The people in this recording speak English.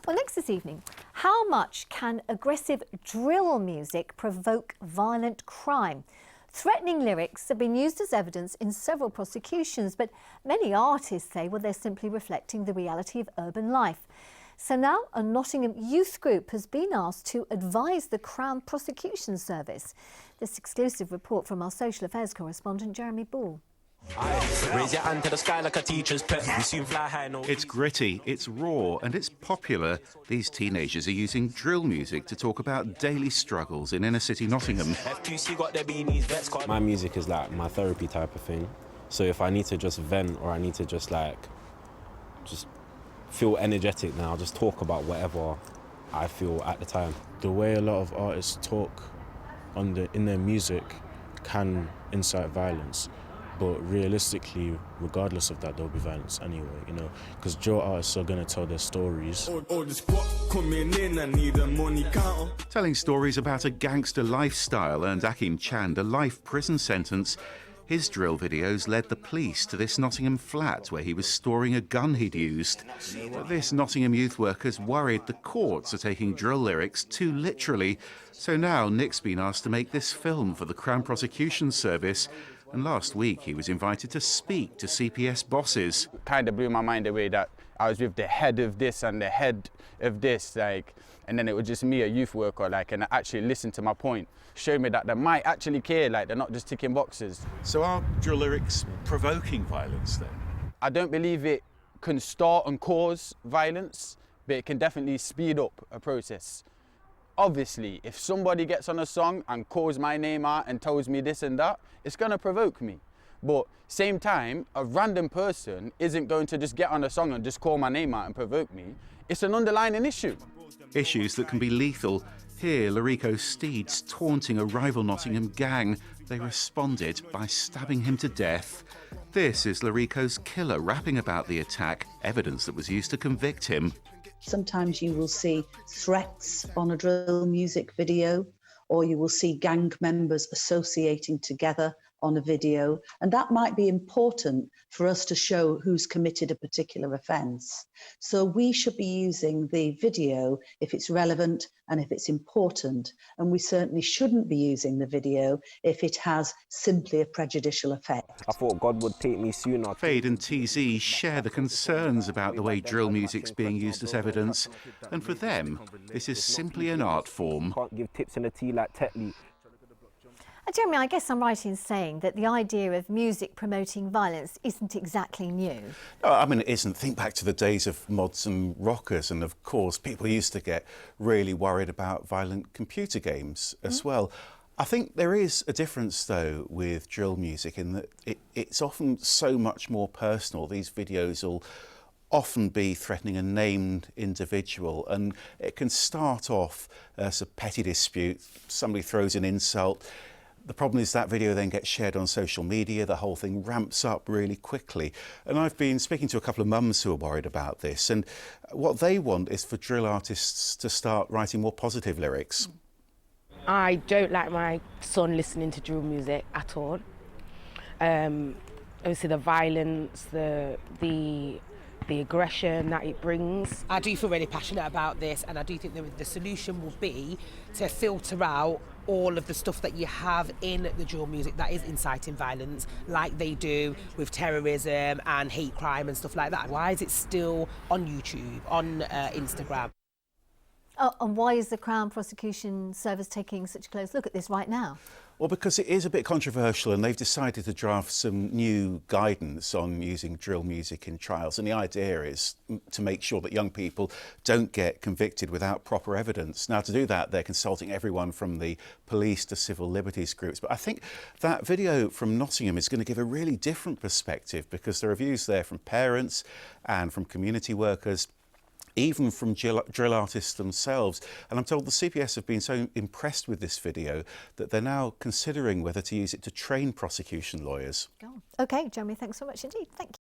Well, next this evening, how much can aggressive drill music provoke violent crime? Threatening lyrics have been used as evidence in several prosecutions, but many artists say, well, they're simply reflecting the reality of urban life. So now a Nottingham youth group has been asked to advise the Crown Prosecution Service. This exclusive report from our social affairs correspondent, Jeremy Ball. Raise your hand to the sky like a teacher's pet. We soon fly high, no. It's gritty, it's raw, and it's popular. These teenagers are using drill music to talk about daily struggles in inner city Nottingham. FQC got their beanies, vets got... My music is like my therapy type of thing. So if I need to just vent or I need to just feel energetic, then I'll just talk about whatever I feel at the time. The way a lot of artists talk in their music can incite violence. But realistically, regardless of that, there'll be violence anyway, you know, because drill artists are going to tell their stories. Telling stories about a gangster lifestyle earned Akim Chand a life prison sentence. His drill videos led the police to this Nottingham flat where he was storing a gun he'd used. But this Nottingham youth worker's worried the courts are taking drill lyrics too literally. So now Nick's been asked to make this film for the Crown Prosecution Service. And last week he was invited to speak to CPS bosses. Kind of blew my mind away that I was with the head of this and the head of this, and then it was just me, a youth worker, and actually listened to my point. Showed me that they might actually care, they're not just ticking boxes. So are drill lyrics provoking violence then? I don't believe it can start and cause violence, but it can definitely speed up a process. Obviously, if somebody gets on a song and calls my name out and tells me this and that, it's going to provoke me. But same time, a random person isn't going to just get on a song and just call my name out and provoke me. It's an underlying issue. Issues that can be lethal. Here, Larico Steed's taunting a rival Nottingham gang. They responded by stabbing him to death. This is Larico's killer rapping about the attack, evidence that was used to convict him. Sometimes you will see threats on a drill music video, or you will see gang members associating together on a video, and that might be important for us to show who's committed a particular offence. So we should be using the video if it's relevant and if it's important, and we certainly shouldn't be using the video if it has simply a prejudicial effect. I thought God would take me sooner. Fade and TZ share the concerns about the way drill music's being used as evidence, and for them, this is simply an art form. Can't give tips in a tea like Tetley. Jeremy, I guess I'm right in saying that the idea of music promoting violence isn't exactly new. No, I mean, it isn't. Think back to the days of mods and rockers, and of course, people used to get really worried about violent computer games as well. I think there is a difference, though, with drill music in that it's often so much more personal. These videos will often be threatening a named individual, and it can start off as a petty dispute. Somebody throws an insult. The problem is that video then gets shared on social media, the whole thing ramps up really quickly. And I've been speaking to a couple of mums who are worried about this, and what they want is for drill artists to start writing more positive lyrics. I don't like my son listening to drill music at all. Obviously the violence, the aggression that it brings. I do feel really passionate about this, and I do think that the solution will be to filter out all of the stuff that you have in the drill music that is inciting violence, like they do with terrorism and hate crime and stuff like that. Why is it still on YouTube, on Instagram? Oh, and why is the Crown Prosecution Service taking such a close look at this right now? Well, because it is a bit controversial, and they've decided to draft some new guidance on using drill music in trials. And the idea is to make sure that young people don't get convicted without proper evidence. Now, to do that, they're consulting everyone from the police to civil liberties groups. But I think that video from Nottingham is going to give a really different perspective, because there are views there from parents and from community workers, even from drill artists themselves. And I'm told the CPS have been so impressed with this video that they're now considering whether to use it to train prosecution lawyers. OK, Jeremy, thanks so much indeed. Thank you.